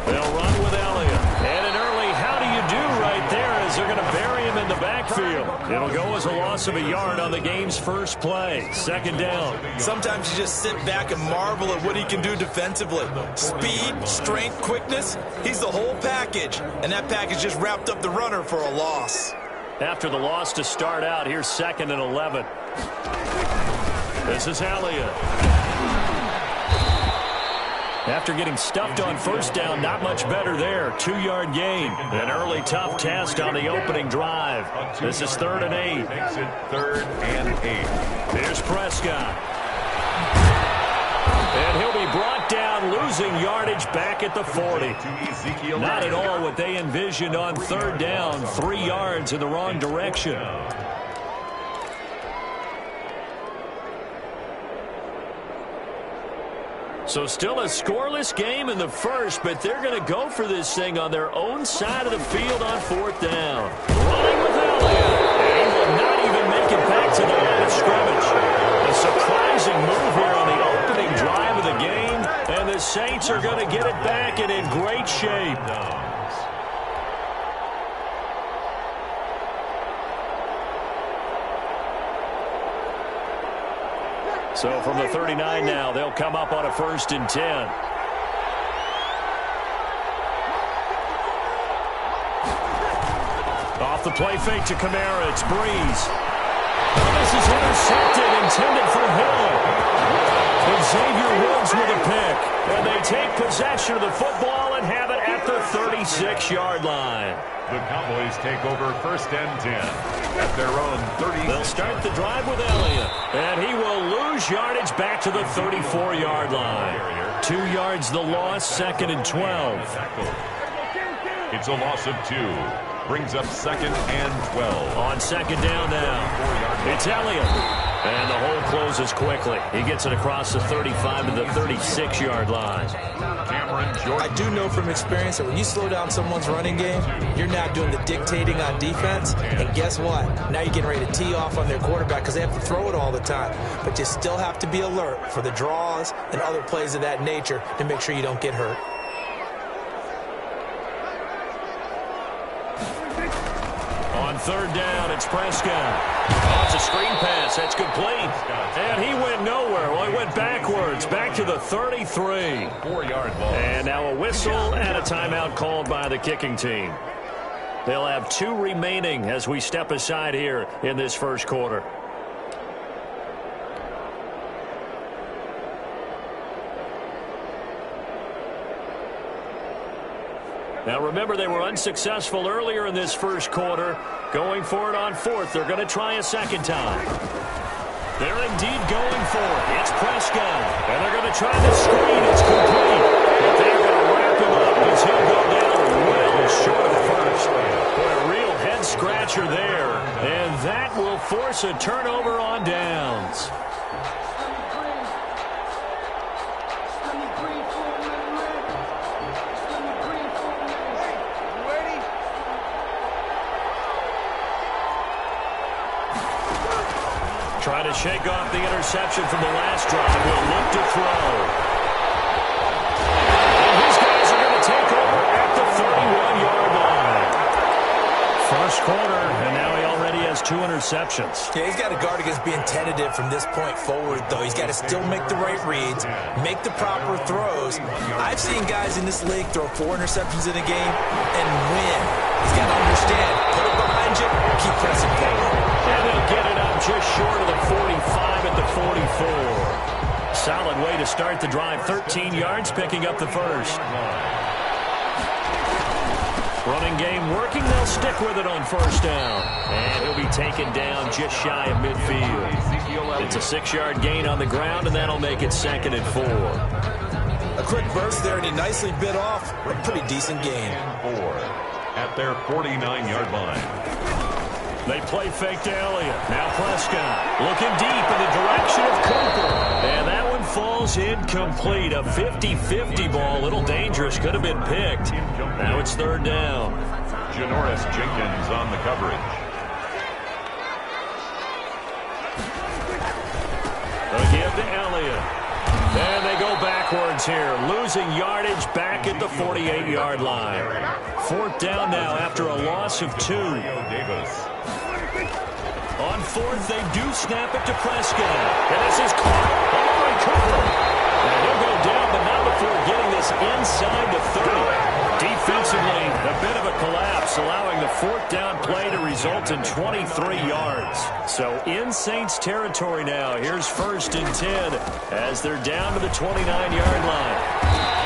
They'll run with Elliott. And an early how do you do right there as they're going to bury him in the backfield. It'll go as a loss of a yard on the game's first play. Second down. Sometimes you just sit back and marvel at what he can do defensively. Speed, strength, quickness. He's the whole package. And that package just wrapped up the runner for a loss. After the loss to start out, here's 2nd and 11. This is Elliott. After getting stuffed on first down, not much better there. 2-yard gain. An early tough test on the opening drive. This is 3rd and 8. Makes it 3rd and 8. Here's Prescott. And he'll be brought down, losing yardage back at the 40. Not at all what they envisioned on 3rd down. 3 yards in the wrong direction. So still a scoreless game in the first, but they're going to go for this thing on their own side of the field on 4th down. Running with Elliott. And he will not even make it back to the line of scrimmage. A surprising move here on the opening drive of the game, and the Saints are going to get it back and in great shape. So from the 39 now, they'll come up on a 1st and 10. Off the play fake to Kamara, it's Breeze. This is intercepted, intended for Hill. And Xavier Woods with a pick. And they take possession of the football and have it at the 36-yard line. The Cowboys take over 1st and 10 at their own 30. They'll start the drive with Elliott. And he will lose yardage back to the 34-yard line. 2 yards the loss, 2nd and 12. It's a loss of 2. Brings up 2nd and 12. On 2nd down now. It's Elliott. And the hole closes quickly. He gets it across the 35 to the 36-yard line. I do know from experience that when you slow down someone's running game, you're now doing the dictating on defense. And guess what? Now you're getting ready to tee off on their quarterback because they have to throw it all the time. But you still have to be alert for the draws and other plays of that nature to make sure you don't get hurt. On 3rd down, it's Prescott. Oh, it's a screen pass. That's complete. And he went nowhere. Well, he went backwards, back to the 33. 4-yard ball. And now a whistle and a timeout called by the kicking team. They'll have 2 remaining as we step aside here in this first quarter. Now remember, they were unsuccessful earlier in this first quarter. Going for it on 4th. They're going to try a 2nd time. They're indeed going for it. It's Prescott. And they're going to try the screen. It's complete. But they're going to wrap him up as he'll go down well short of first. Boy, a real head scratcher there. And that will force a turnover on downs. Trying to shake off the interception from the last drive. He'll look to throw. And these guys are going to take over at the 31-yard line. First quarter, and now he already has 2 interceptions. Yeah, he's got to guard against being tentative from this point forward, though. He's got to still make the right reads, make the proper throws. I've seen guys in this league throw 4 interceptions in a game and win. He's got to understand, put it behind you, keep pressing forward. And they'll get it up just short of the 45 at the 44. Solid way to start the drive. 13 yards, picking up the first. Running game working. They'll stick with it on 1st down. And he'll be taken down just shy of midfield. It's a 6-yard gain on the ground, and that'll make it 2nd and 4. A quick burst there, and he nicely bit off a pretty decent gain. 4 at their 49-yard line. They play fake to Elliott. Now Prescott looking deep in the direction of Cooper. And that one falls incomplete. A 50-50 ball. A little dangerous. Could have been picked. Now it's 3rd down. Janoris Jenkins on the coverage. They'll give to Elliott. And they go backwards here, losing yardage back at the 48-yard line. 4th down now after a loss of 2. On 4th, they do snap it to Prescott. And this is caught. Amari Cooper. And he'll go down, but not before getting this inside the 30. Defensively, a bit of a collapse, allowing the 4th down play to result in 23 yards. So in Saints territory now. Here's 1st and 10 as they're down to the 29-yard line.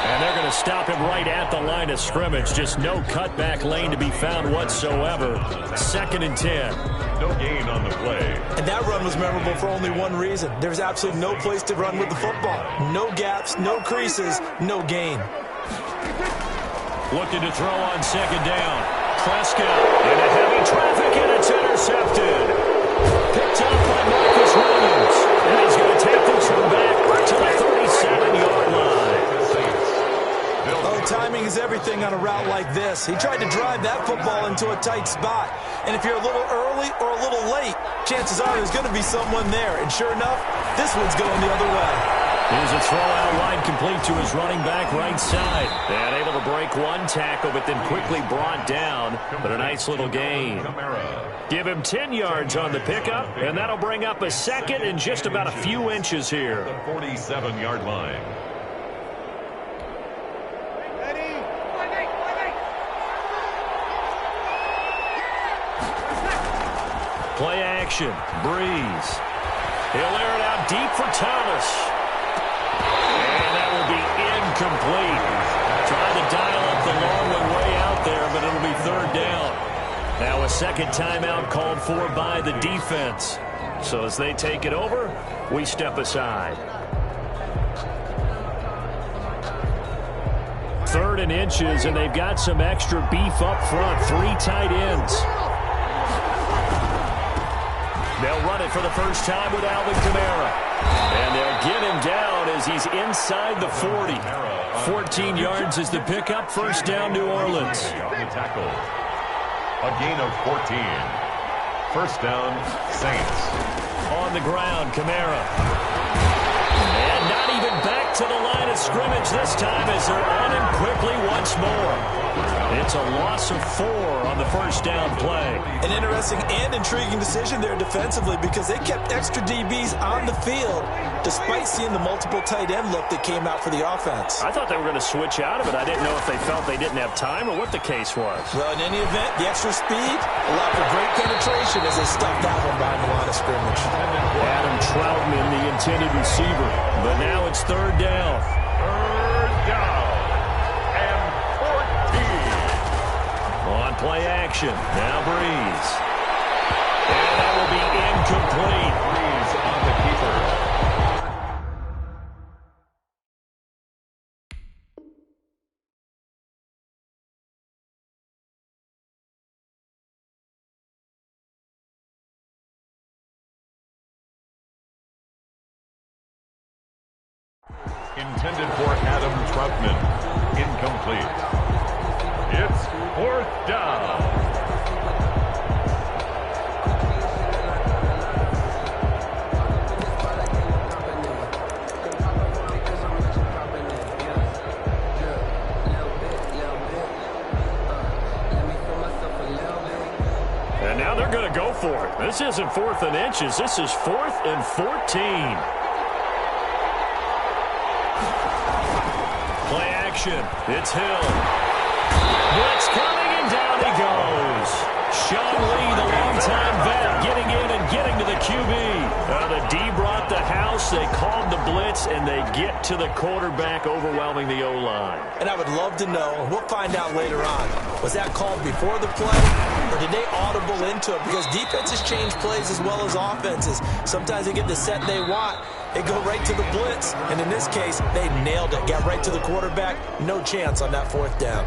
And they're going to stop him right at the line of scrimmage. Just no cutback lane to be found whatsoever. 2nd and 10. No gain on the play. And that run was memorable for only one reason. There's absolutely no place to run with the football. No gaps, no creases, no gain. Looking to throw on 2nd down. Prescott into heavy traffic, and it's intercepted. Picked up by Marcus Williams. And he's going to take this one back to the 37-yard line. Oh, timing is everything on a route like this. He tried to drive that football into a tight spot. And if you're a little early or a little late, chances are there's going to be someone there. And sure enough, this one's going the other way. Here's a throw out wide complete to his running back right side. And able to break one tackle, but then quickly brought down. But a nice little gain. Give him 10 yards on the pickup, and that'll bring up a 2nd and just about a few inches here. The 47-yard line. Play action. Breeze. He'll air it out deep for Thomas. And that will be incomplete. Trying to dial up the long one way out there, but it'll be 3rd down. Now a 2nd timeout called for by the defense. So as they take it over, we step aside. 3rd and inches, and they've got some extra beef up front. 3 tight ends. They'll run it for the first time with Alvin Kamara. And they'll get him down as he's inside the 40. 14 yards is the pickup. 1st down, New Orleans. Tackle. A gain of 14. 1st down, Saints. On the ground, Kamara. And not even back to the line of scrimmage this time as they're on him quickly once more. It's a loss of 4 on the 1st down play. An interesting and intriguing decision there defensively because they kept extra DBs on the field despite seeing the multiple tight end look that came out for the offense. I thought they were going to switch out of it. I didn't know if they felt they didn't have time or what the case was. Well, in any event, the extra speed allowed for great penetration as they stuffed that one behind the line of scrimmage. Adam Troutman, the intended receiver. But now it's 3rd down. 3rd down. On play action. Now Breeze. And that will be incomplete. Breeze on the keeper. Intended for Adam Troutman. Incomplete. It's 4th down. And now they're going to go for it. This isn't 4th and inches. This is 4th and 14. Play action. It's Hill. Blitz coming, and down he goes. Sean Lee, the longtime vet, getting in and getting to the QB. The D brought the house. They called the blitz, and they get to the quarterback, overwhelming the O-line. And I would love to know, and we'll find out later on, was that called before the play, or did they audible into it? Because defenses change plays as well as offenses. Sometimes they get the set they want. They go right to the blitz, and in this case, they nailed it. Got right to the quarterback. No chance on that 4th down.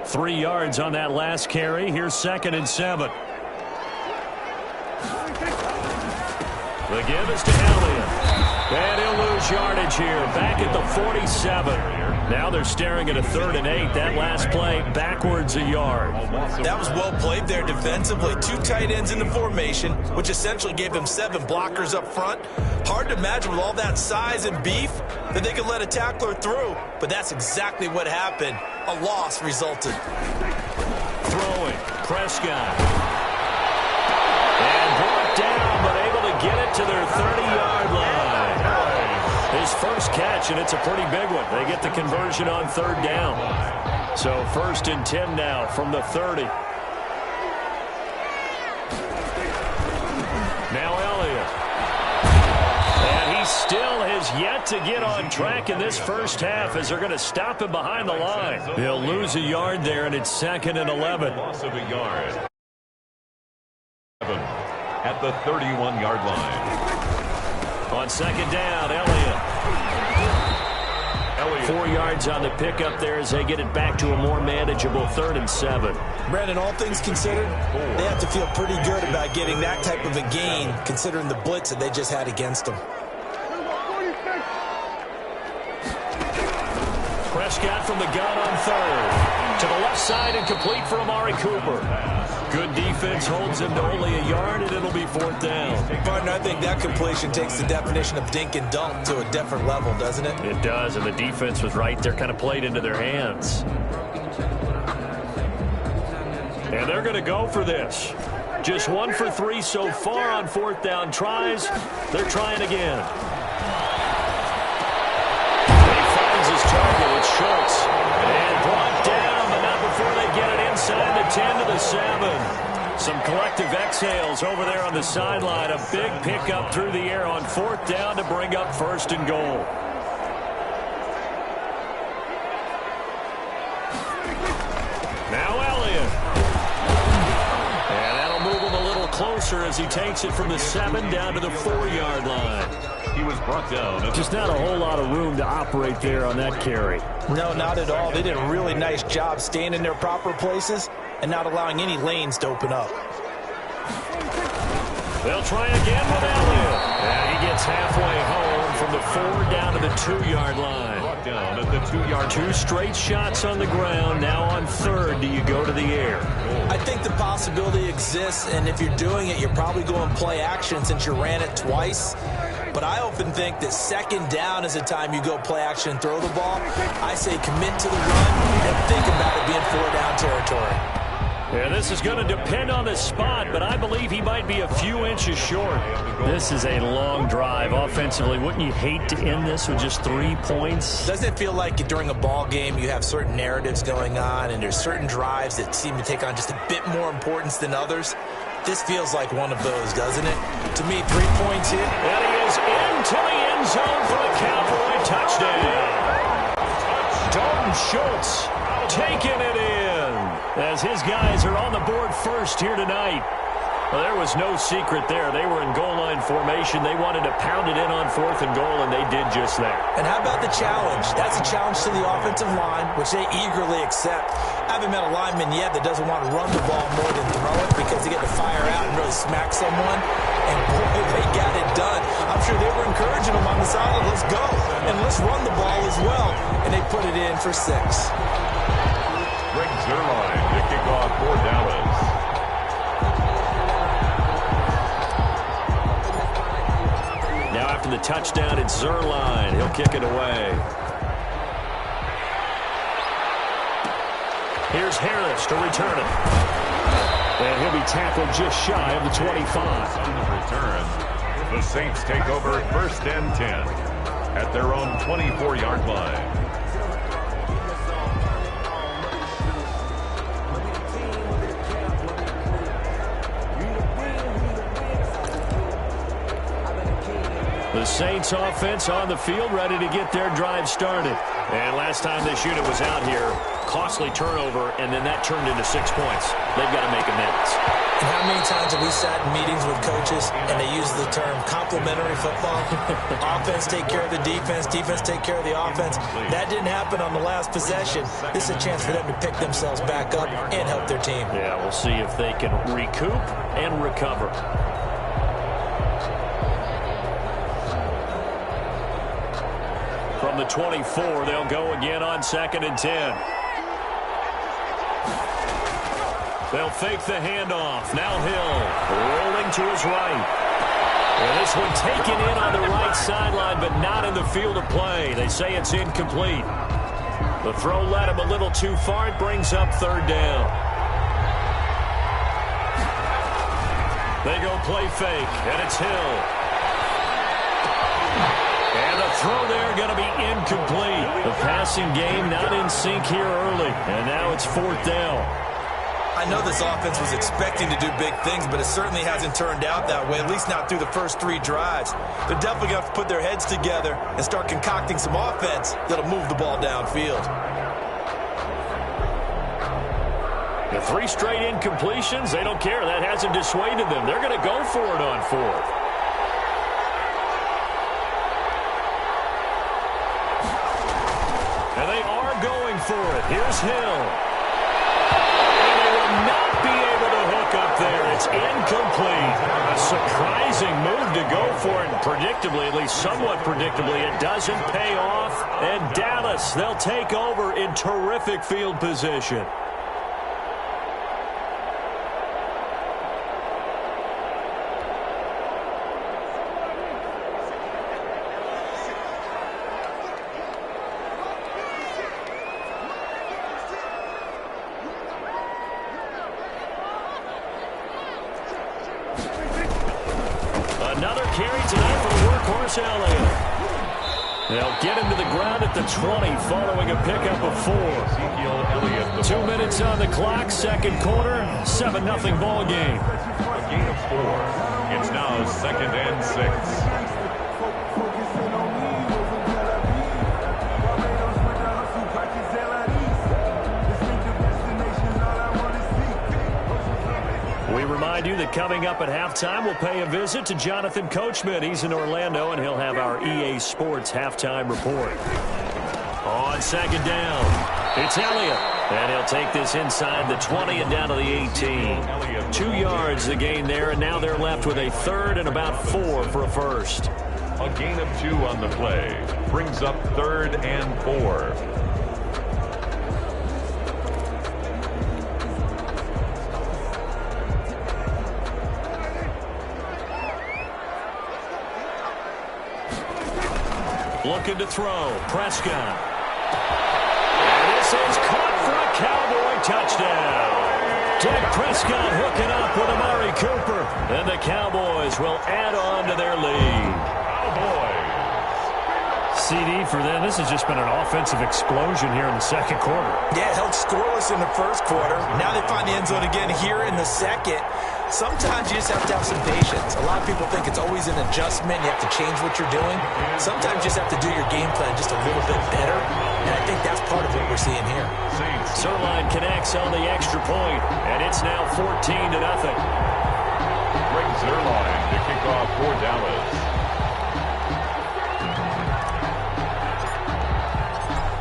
3 yards on that last carry. Here's 2nd and 7. The give is to Elliott. And he'll lose yardage here. Back at the 47. Now they're staring at a 3rd and 8. That last play backwards a yard. That was well played there defensively. 2 tight ends in the formation, which essentially gave them 7 blockers up front. Hard to imagine with all that size and beef that they could let a tackler through. But that's exactly what happened. A loss resulted. Throwing. Prescott. And brought down, but able to get it to their 30-yard line. His first catch, and it's a pretty big one. They get the conversion on 3rd down. So 1st and 10 now from the 30. Now Elliott. And he still has yet to get on track in this first half as they're going to stop him behind the line. They'll lose a yard there, and it's 2nd and 11. Loss of a yard. At the 31-yard line. On 2nd down, Elliott. 4 yards on the pickup there as they get it back to a more manageable 3rd and 7. Brandon, all things considered, they have to feel pretty good about getting that type of a gain considering the blitz that they just had against them. Prescott from the gun on 3rd. To the left side and complete for Amari Cooper. Good defense holds him to only a yard, and it'll be 4th down. Partner, I think that completion takes the definition of dink and dunk to a different level, doesn't it? It does, and the defense was right there, kind of played into their hands. And they're going to go for this. Just 1 for 3 so far on 4th down tries. They're trying again. He finds his target. It's Schultz. And brought down, but not before they get it inside the 10 to the 7. Some collective exhales over there on the sideline. A big pickup through the air on 4th down to bring up 1st and goal. Now Elliott. And that'll move him a little closer as he takes it from the 7 down to the 4-yard line. He was brought down. Just not a whole lot of room to operate there on that carry. No, not at all. They did a really nice job staying in their proper places and not allowing any lanes to open up. They'll try again with Elliott. And he gets halfway home from the 4 down to the 2-yard line. Brought down at the 2-yard. 2 straight shots on the ground. Now on 3rd, do you go to the air? I think the possibility exists, and if you're doing it, you're probably going play action since you ran it twice. But I often think that 2nd down is the time you go play action and throw the ball. I say commit to the run and think about it being 4-down territory. Yeah, this is going to depend on the spot, but I believe he might be a few inches short. This is a long drive offensively. Wouldn't you hate to end this with just 3 points? Doesn't it feel like during a ball game you have certain narratives going on and there's certain drives that seem to take on just a bit more importance than others? This feels like one of those, doesn't it? To me, 3 points here. And he is into the end zone for the Cowboy touchdown. Dalton Schultz taking it in as his guys are on the board first here tonight. Well, there was no secret there. They were in goal line formation. They wanted to pound it in on 4th and goal, and they did just that. And how about the challenge? That's a challenge to the offensive line, which they eagerly accept. I haven't met a lineman yet that doesn't want to run the ball more than throw it because they get to fire out and really smack someone. And boy, they got it done. I'm sure they were encouraging them on the side. Let's go. And let's run the ball as well. And they put it in for 6. Greg Zerline to kick off for Dallas. Now after the touchdown, it's Zerline. He'll kick it away. Here's Harris to return it. And he'll be tackled just shy of the 25. On the return, the Saints take over 1st and 10 at their own 24-yard line. The Saints offense on the field, ready to get their drive started. And last time this unit was out here, costly turnover, and then that turned into 6 points. They've got to make amends. And how many times have we sat in meetings with coaches and they use the term complementary football? Offense take care of the defense, defense take care of the offense. That didn't happen on the last possession. This is a chance for them to pick themselves back up and help their team. Yeah, we'll see if they can recoup and recover. From the 24, they'll go again on 2nd and 10. They'll fake the handoff. Now Hill rolling to his right. And this one taken in on the right sideline, but not in the field of play. They say it's incomplete. The throw led him a little too far. It brings up 3rd down. They go play fake, and it's Hill. And the throw there going to be incomplete. The passing game not in sync here early. And now it's 4th down. I know this offense was expecting to do big things, but it certainly hasn't turned out that way, at least not through the first 3 drives. They're definitely going to have to put their heads together and start concocting some offense that'll move the ball downfield. The 3 straight incompletions, they don't care. That hasn't dissuaded them. They're going to go for it on 4th. And they are going for it. Here's Hill. Not be able to hook up there. It's incomplete. A surprising move to go for it. And predictably, at least somewhat predictably, it doesn't pay off. And Dallas, they'll take over in terrific field position. Another carry tonight for the workhorse Elliott. They'll get him to the ground at the 20 following a pickup of 4. 2 minutes on the clock, 2nd quarter, 7-0 ball game. A gain of 4. It's now 2nd and 6. Remind you that coming up at halftime, we'll pay a visit to Jonathan Coachman. He's in Orlando, and he'll have our EA Sports halftime report. On 2nd down, it's Elliott. And he'll take this inside the 20 and down to the 18. 2 yards the gain there, and now they're left with a 3rd and about 4 for a first. A gain of 2 on the play. Brings up 3rd and 4. Looking to throw. Prescott. And this is caught for a Cowboy touchdown. Dak Prescott hooking up with Amari Cooper. And the Cowboys will add on to their lead. Cowboys. CD for them. This has just been an offensive explosion here in the 2nd quarter. Yeah, it held scoreless in the 1st quarter. Now they find the end zone again here in the 2nd. Sometimes you just have to have some patience. A lot of people think it's always an adjustment. You have to change what you're doing. Sometimes you just have to do your game plan just a little bit better. And I think that's part of what we're seeing here. Zerline connects on the extra point, and it's now 14-0. Greg Zerline to kick off for Dallas.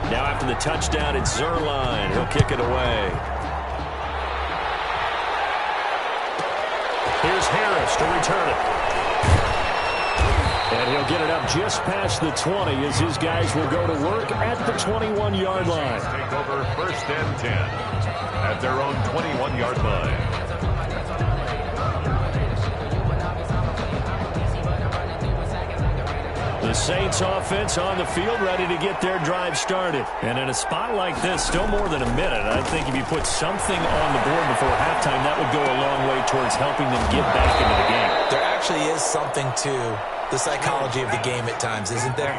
Now after the touchdown, it's Zerline. He'll kick it away. Here's Harris to return it. And he'll get it up just past the 20 as his guys will go to work at the 21-yard line. Take over 1st and 10 at their own 21-yard line. The Saints offense on the field ready to get their drive started. And in a spot like this, still more than a minute, I think if you put something on the board before halftime, that would go a long way towards helping them get back into the game. There actually is something to the psychology of the game at times, isn't there?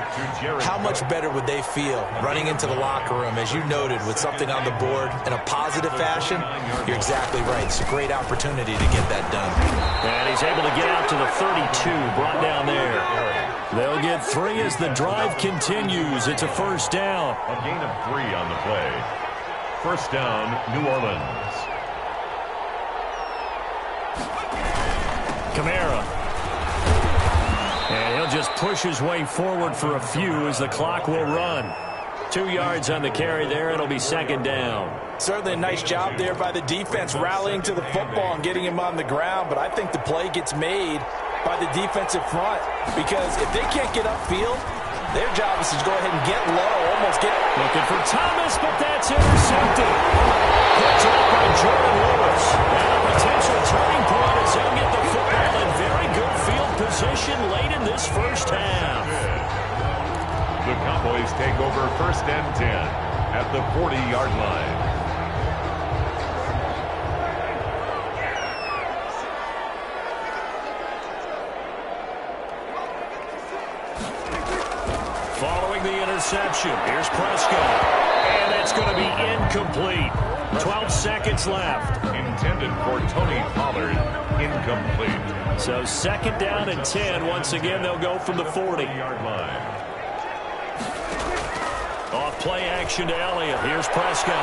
How much better would they feel running into the locker room, as you noted, with something on the board in a positive fashion? You're exactly right. It's a great opportunity to get that done. And he's able to get out to the 32, brought down there. They'll get 3 as the drive continues. It's a 1st down. A gain of 3 on the play. First down, New Orleans. Kamara. And he'll just push his way forward for a few as the clock will run. 2 yards on the carry there. It'll be second down. Certainly a nice job there by the defense rallying to the football and getting him on the ground, but I think the play gets made by the defensive front because if they can't get upfield, their job is to go ahead and get low, almost get... Looking for Thomas, but that's intercepted. Picked up by Jordan Lewis. And a potential turning point as he'll get the football in very good field position late in this first half. The Cowboys take over first and 10 at the 40-yard line. Following the interception, here's Prescott. And it's going to be incomplete. 12 seconds left. Intended for Tony Pollard. Incomplete. So second down and 10. Once again, they'll go from the 40-yard line. Off play action to Elliott. Here's Prescott.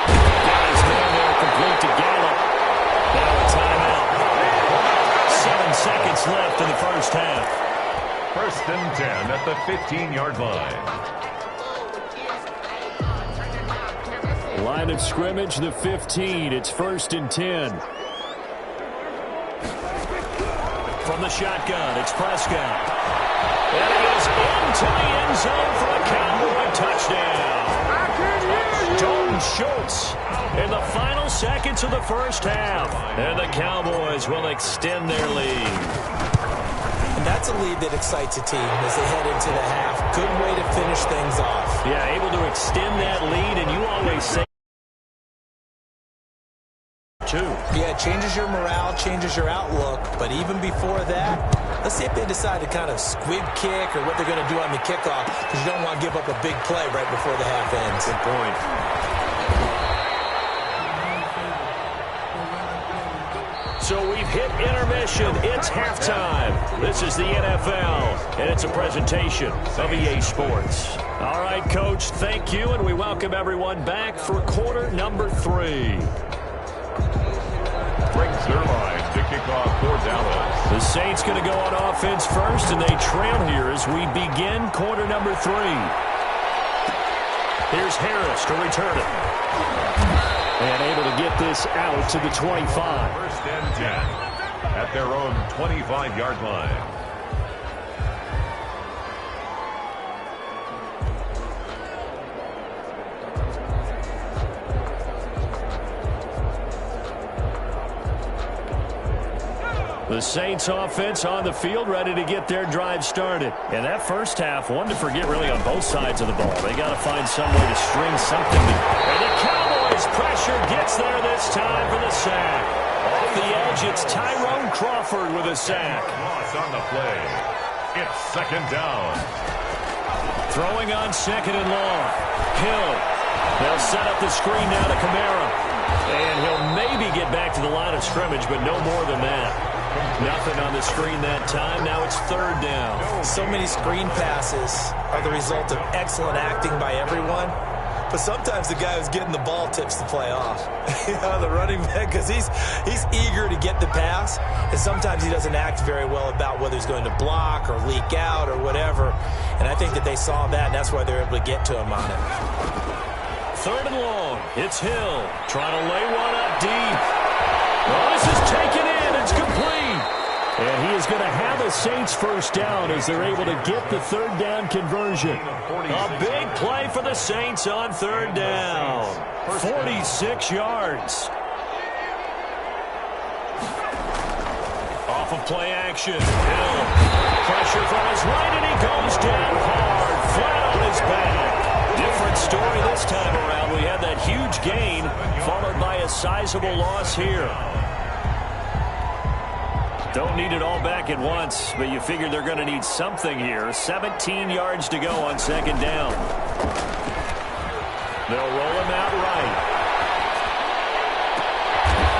Got his man there complete to Gallup. Now a timeout. 7 seconds left in the first half. First and 10 at the 15-yard line. Line of scrimmage, the 15. It's first and 10. From the shotgun, it's Prescott. And he is into the end zone for a Cowboy touchdown. Dalton Schultz in the final seconds of the first half. And the Cowboys will extend their lead. And that's a lead that excites a team as they head into the half. Good way to finish things off. Yeah, able to extend that lead, and you always say too. Yeah, it changes your morale, changes your outlook. But even before that, let's see if they decide to kind of squib kick or what they're going to do on the kickoff, because you don't want to give up a big play right before the half ends. Good point. So we've hit intermission. It's halftime. This is the NFL, and it's a presentation of EA Sports. All right, Coach, thank you, and we welcome everyone back for quarter number 3. Brings their line to kick off for Dallas. The Saints going to go on offense first, and they trail here as we begin quarter number 3. Here's Harris to return it. And able to get this out to the 25. First and 10 at their own 25-yard line. The Saints offense on the field, ready to get their drive started. And that first half, one to forget really on both sides of the ball. They got to find some way to string something. And the Cowboys pressure gets there this time for the sack. Off the edge, it's Tyrone Crawford with a sack. Loss on the play. It's second down. Throwing on second and long. Hill. They'll set up the screen now to Kamara. And he'll maybe get back to the line of scrimmage, but no more than that. Nothing on the screen that time. Now it's third down. So many screen passes are the result of excellent acting by everyone. But sometimes the guy who's getting the ball tips the play off. The running back, because he's eager to get the pass. And sometimes he doesn't act very well about whether he's going to block or leak out or whatever. And I think that they saw that, and that's why they're able to get to him on it. Third and long. It's Hill trying to lay one up deep. Well, this is taken in. It's complete. And he is going to have a Saints first down as they're able to get the third down conversion. A big play for the Saints on third down. 46 yards. Off of play action. Hill. Pressure from his right, and he goes down hard. Flat on his back. Different story this time around. We had that huge gain followed by a sizable loss here. Don't need it all back at once, but you figure they're going to need something here. 17 yards to go on second down. They'll roll him out right.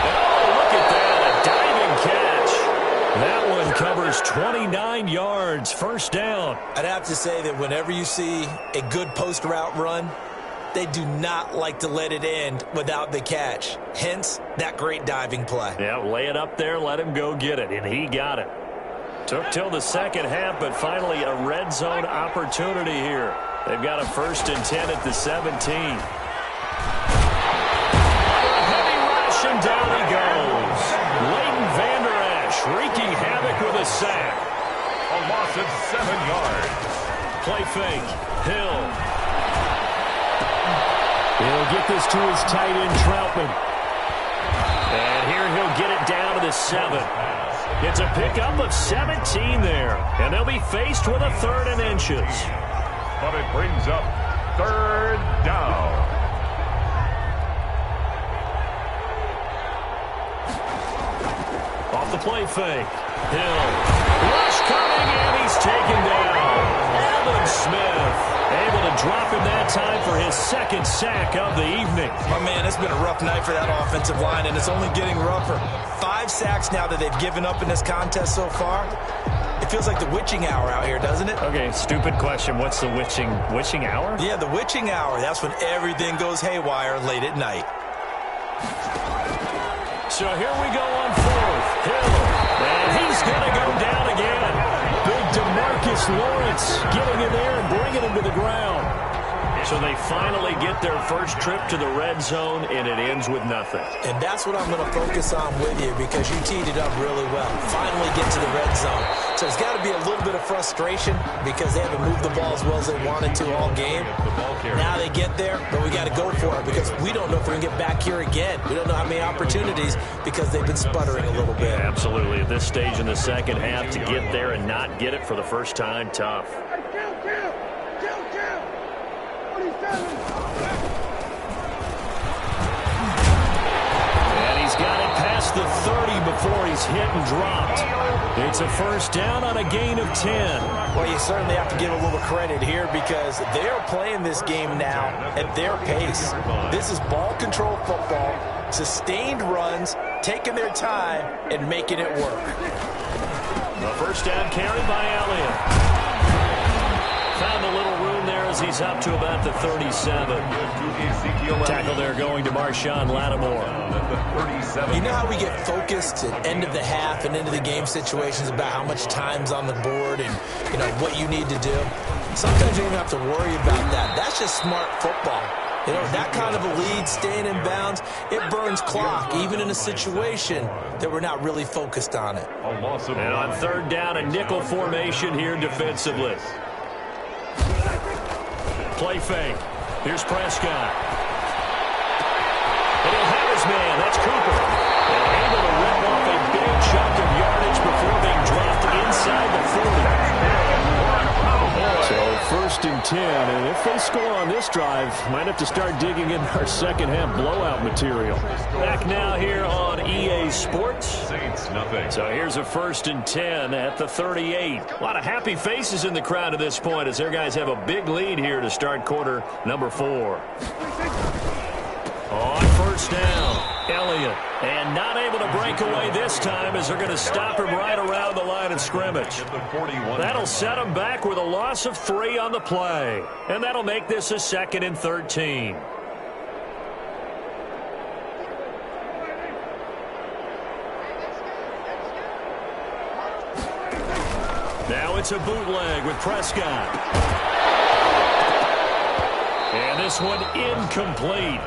Oh, look at that, a diving catch. That one covers 29 yards, first down. I'd have to say that whenever you see a good post route run, They do not like to let it end without the catch. Hence, that great diving play. Yeah, lay it up there, let him go get it, and he got it. Took till the second half, but finally a red zone opportunity here. They've got a 1st and 10 at the 17. Heavy rush, and down he goes. Leighton Vander Esch wreaking havoc with a sack. A loss of 7 yards. Play fake. Hill. He'll get this to his tight end, Troutman. And here he'll get it down to the 7. It's a pickup of 17 there. And they'll be faced with a 3rd and inches. But it brings up 3rd down. Off the play fake. Hill. Rush coming, and he's taken down. Alvin Smith able to drop him that time for his 2nd sack of the evening. My man, it's been a rough night for that offensive line, and it's only getting rougher. 5 sacks now that they've given up in this contest so far. It feels like the witching hour out here, doesn't it? Okay, stupid question. What's the witching hour? Yeah, the witching hour. That's when everything goes haywire late at night. So here we go on 4th. Hill. And he's going to go down again. Big DeMarcus Lawrence getting in there and bringing him to the ground. So they finally get their first trip to the red zone, and it ends with nothing. And that's what I'm going to focus on with you, because you teed it up really well. Finally get to the red zone. So there's got to be a little bit of frustration because they haven't moved the ball as well as they wanted to all game. Now they get there, but we got to go for it because we don't know if we're going to get back here again. We don't know how many opportunities because they've been sputtering a little bit. Absolutely. At this stage in the second half, to get there and not get it for the first time, tough. And he's got it past the 30 before he's hit and dropped. It's a 1st down on a gain of 10. Well, you certainly have to give a little credit here because they're playing this game now at their pace. This is ball control football, sustained runs, taking their time, and making it work. The 1st down carried by Elliott. Found a little room there as he's up to about the 37. Tackle there going to Marshawn Lattimore. You know how we get focused at end of the half and into the game situations about how much time's on the board and, you know, what you need to do? Sometimes you don't have to worry about that. That's just smart football. You know, that kind of a lead, staying in bounds, it burns clock, even in a situation that we're not really focused on it. And on 3rd down, a nickel formation here defensively. Play fake. Here's Prescott. And he'll have his man. That's Cooper. And able to rip off a big chunk of yardage before being dropped inside the 40. So 1st and 10. And if they score on this drive, might have to start digging in our second half blowout material. Back now here on EA Sports. Saints, nothing. So here's a 1st and 10 at the 38. A lot of happy faces in the crowd at this point as their guys have a big lead here to start quarter number 4. On 1st down, Elliott. And not able to break away this time as they're going to stop him right around the line of scrimmage. That'll set him back with a loss of 3 on the play. And that'll make this a 2nd and 13. Now it's a bootleg with Prescott. And this one incomplete.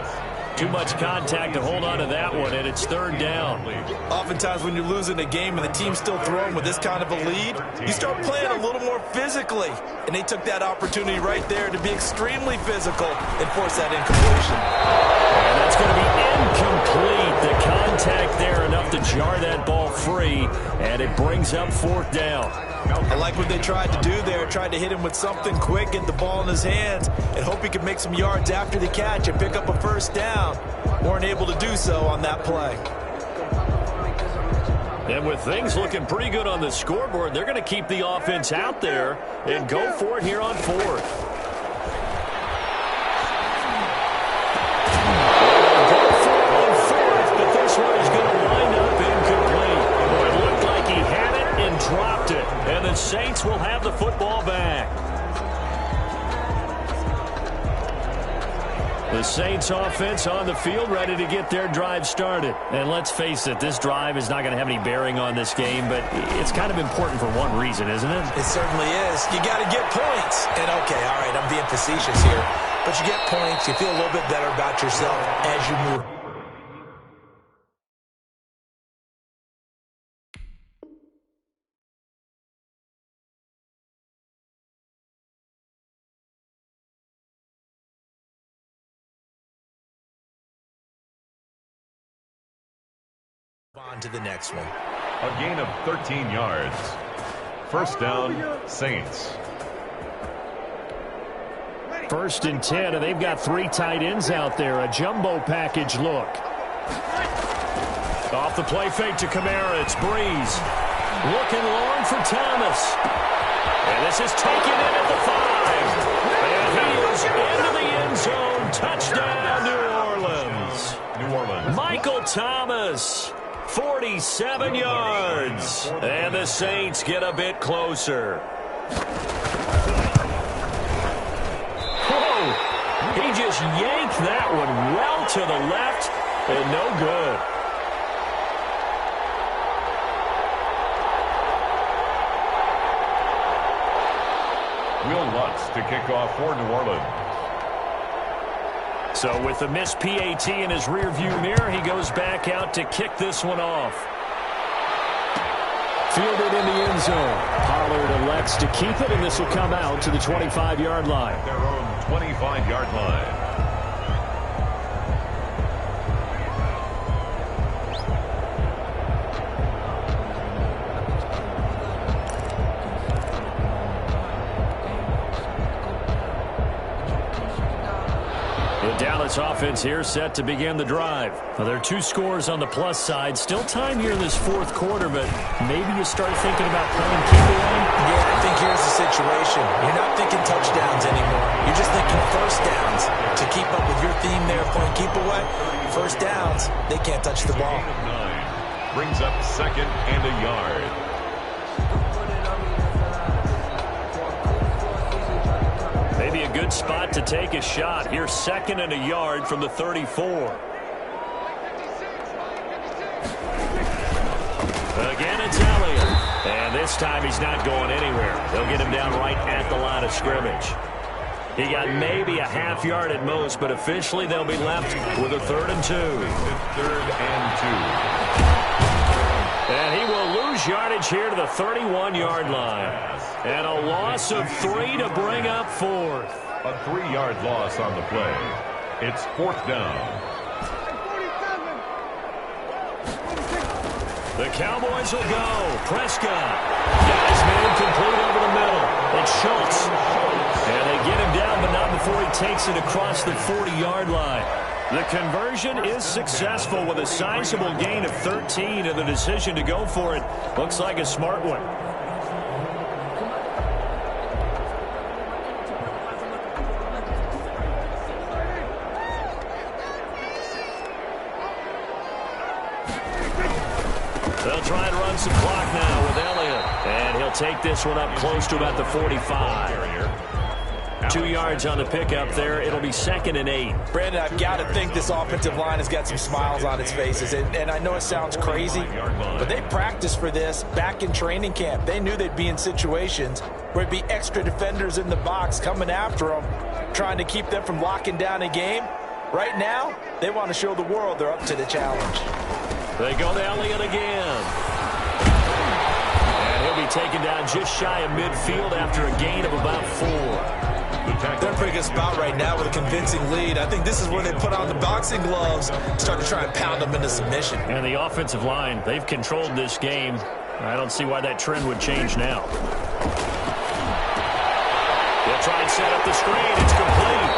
Too much contact to hold on to that one, and it's 3rd down. Oftentimes when you're losing a game and the team's still throwing with this kind of a lead, you start playing a little more physically. And they took that opportunity right there to be extremely physical and force that incompletion. And that's going to be incomplete. The contact there enough to jar that ball free, and it brings up 4th down. I like what they tried to do there, tried to hit him with something quick, get the ball in his hands, and hope he could make some yards after the catch and pick up a 1st down. Weren't able to do so on that play. And with things looking pretty good on the scoreboard, they're going to keep the offense out there and go for it here on 4th. Dropped it, and the Saints will have the football back. The Saints offense on the field, ready to get their drive started. And let's face it, this drive is not going to have any bearing on this game, but it's kind of important for one reason, isn't it? It certainly is. You got to get points. And, okay, all right, I'm being facetious here. But you get points, you feel a little bit better about yourself as you move. On to the next one. A gain of 13 yards. First down, Saints. 1st and 10, and they've got 3 tight ends out there. A jumbo package look. Off the play fake to Kamara. It's Breeze. Looking long for Thomas. And this is taken in at the 5. And he is into the end zone. Touchdown, New Orleans. New Orleans. Michael Thomas. 47 yards. And the Saints get a bit closer. Whoa! He just yanked that one well to the left and no good. Will Lutz to kick off for New Orleans. So with the missed PAT in his rearview mirror, he goes back out to kick this one off. Fielded in the end zone. Pollard elects to keep it, and this will come out to the 25-yard line. Their own 25-yard line. Dallas offense here set to begin the drive. Now, there are 2 scores on the plus side. Still time here in this 4th quarter, but maybe you start thinking about playing keep away. Yeah, I think here's the situation. You're not thinking touchdowns anymore. You're just thinking first downs. To keep up with your theme there, playing keep away, first downs, they can't touch the ball. 9 brings up 2nd and a yard. Maybe a good spot to take a shot. Here's 2nd and a yard from the 34. Again, it's Elliott. And this time he's not going anywhere. They'll get him down right at the line of scrimmage. He got maybe a half yard at most, but officially they'll be left with a 3rd and 2. 3rd and 2. And he will lose yardage here to the 31-yard line. And a loss of 3 to bring up 4th. A 3-yard loss on the play. It's 4th down. The Cowboys will go. Prescott. Got his man complete over the middle. It's Schultz. And they get him down, but not before he takes it across the 40-yard line. The conversion is successful with a sizable gain of 13, and the decision to go for it looks like a smart one. They'll try and run some clock now with Elliott. And he'll take this one up close to about the 45. 2 yards on the pickup there. It'll be 2nd and 8. Brandon, I've got to think this offensive line has got some smiles on its faces. And I know it sounds crazy, but they practiced for this back in training camp. They knew they'd be in situations where it'd be extra defenders in the box coming after them, trying to keep them from locking down a game. Right now, they want to show the world they're up to the challenge. They go to Elliott again. And he'll be taken down just shy of midfield after a gain of about 4. They're in a pretty good spot right now with a convincing lead. I think this is where they put on the boxing gloves, start to try and pound them into submission. And the offensive line, they've controlled this game. I don't see why that trend would change now. They'll try and set up the screen. It's complete.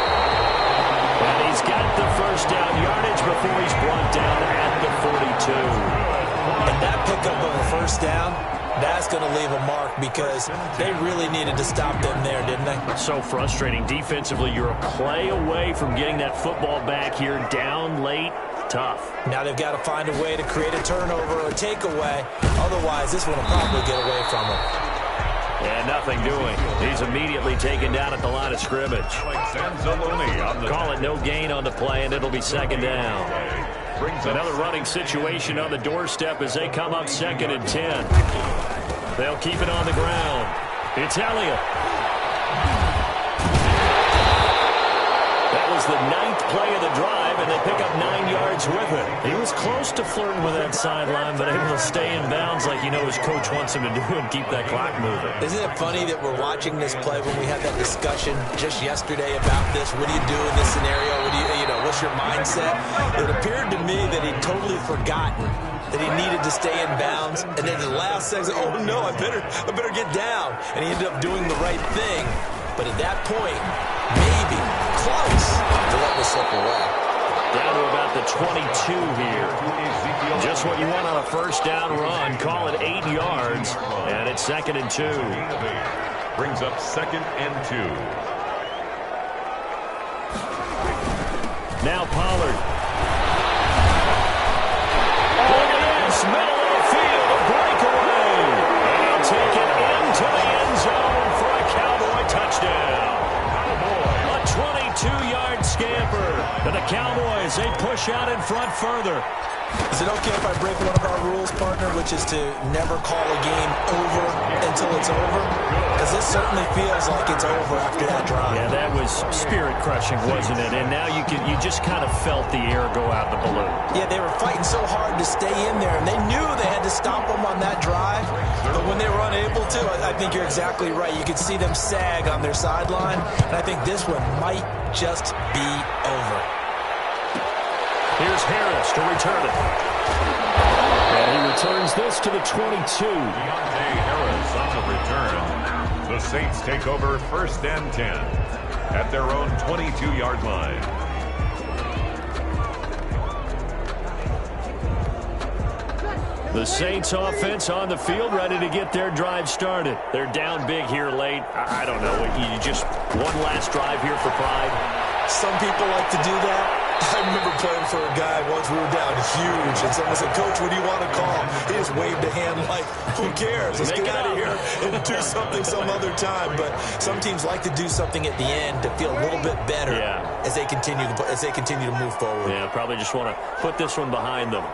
And he's got the first down yardage before he's brought down at the 42. And that pickup of a first down, that's going to leave a mark because they really needed to stop them there, didn't they? So frustrating. Defensively, you're a play away from getting that football back here down late. Tough. Now they've got to find a way to create a turnover or a takeaway. Otherwise, this one will probably get away from them. And nothing doing. He's immediately taken down at the line of scrimmage. Call it no gain on the play, and it'll be second down. Another running situation on the doorstep as they come up 2nd and 10. They'll keep it on the ground. It's Elliott. That was the 9th play of the drive, and they pick up 9 yards with it. He was close to flirting with that sideline, but able to stay in bounds like you know his coach wants him to do and keep that clock moving. Isn't it funny that we're watching this play when we had that discussion just yesterday about this? What do you do in this scenario? What do you know, what's your mindset? It appeared to me that he'd totally forgotten that he needed to stay in bounds, and then the last second, oh no, I better get down. And he ended up doing the right thing. But at that point, maybe close to let this slip away. Down to about the 22 here. Just what you want on a first down run. Call it 8 yards, and it's 2nd and 2. Brings up 2nd and 2. Now Pollard. Middle of the field, a breakaway. And take it into the end zone for a Cowboy touchdown. A 22-yard scamper. And the Cowboys, they push out in front further. Is it okay if I break one of our rules, partner, which is to never call a game over until it's over? Because this certainly feels like it's over after that drive. Yeah, that was spirit-crushing, wasn't it? And now you just kind of felt the air go out the balloon. Yeah, they were fighting so hard to stay in there, and they knew they had to stop them on that drive. But when they were unable to, I think you're exactly right. You could see them sag on their sideline, and I think this one might just be over. Here's Harris to return it. And he returns this to the 22. Deontay Harris on the return. The Saints take over 1st and 10 at their own 22-yard line. The Saints offense on the field, ready to get their drive started. They're down big here late. I don't know. You just one last drive here for pride. Some people like to do that. I remember playing for a guy once. We were down huge, and someone said, "Coach, what do you want to call?" He just waved a hand like, "Who cares? Let's get out of here and do something some other time." But some teams like to do something at the end to feel a little bit better as they continue to move forward. Yeah, probably just want to put this one behind them.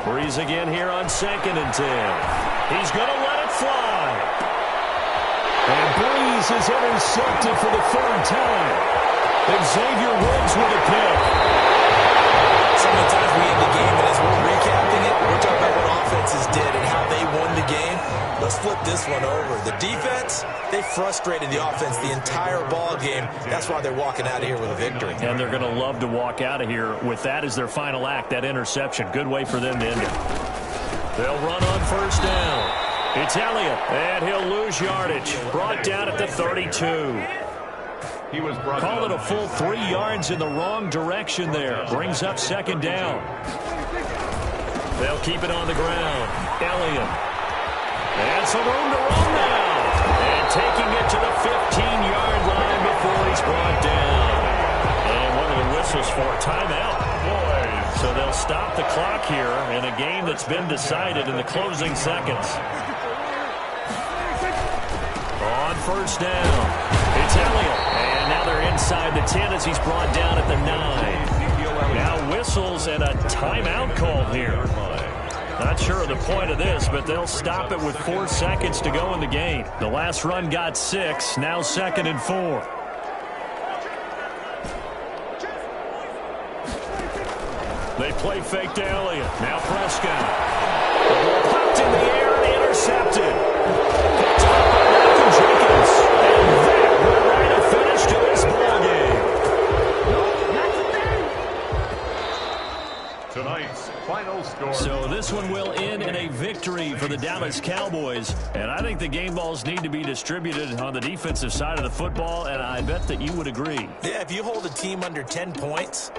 Breeze again here on 2nd and 10. He's going to let it fly. And Breeze is intercepted for the 3rd time. And Xavier Woods with a pick. So many times we end the game, and as we're recapping it, we're talking about what offenses did and how they won the game. Let's flip this one over. The defense, they frustrated the offense the entire ball game. That's why they're walking out of here with a victory. And they're going to love to walk out of here with that as their final act, that interception. Good way for them to end it. They'll run on 1st down. It's Elliott, and he'll lose yardage. Brought down at the 32. He was Call it a full 3 yards in the wrong direction there. Brings up 2nd down. They'll keep it on the ground. Elliott. And some room to run now. And taking it to the 15-yard line before he's brought down. And one of the whistles for a timeout. So they'll stop the clock here in a game that's been decided in the closing seconds. On 1st down, it's Elliott. And now they're inside the 10 as he's brought down at the 9. Now whistles and a timeout called here. Not sure of the point of this, but they'll stop it with 4 seconds to go in the game. The last run got 6, now 2nd and 4. They play fake to Elliott. Now Prescott. The ball popped in the air and intercepted. Picked up by Malcolm Jenkins. And that will write a finish to this ball game. Tonight's final score. So this one will end in a victory for the Dallas Cowboys. And I think the game balls need to be distributed on the defensive side of the football, and I bet that you would agree. Yeah, if you hold a team under 10 points,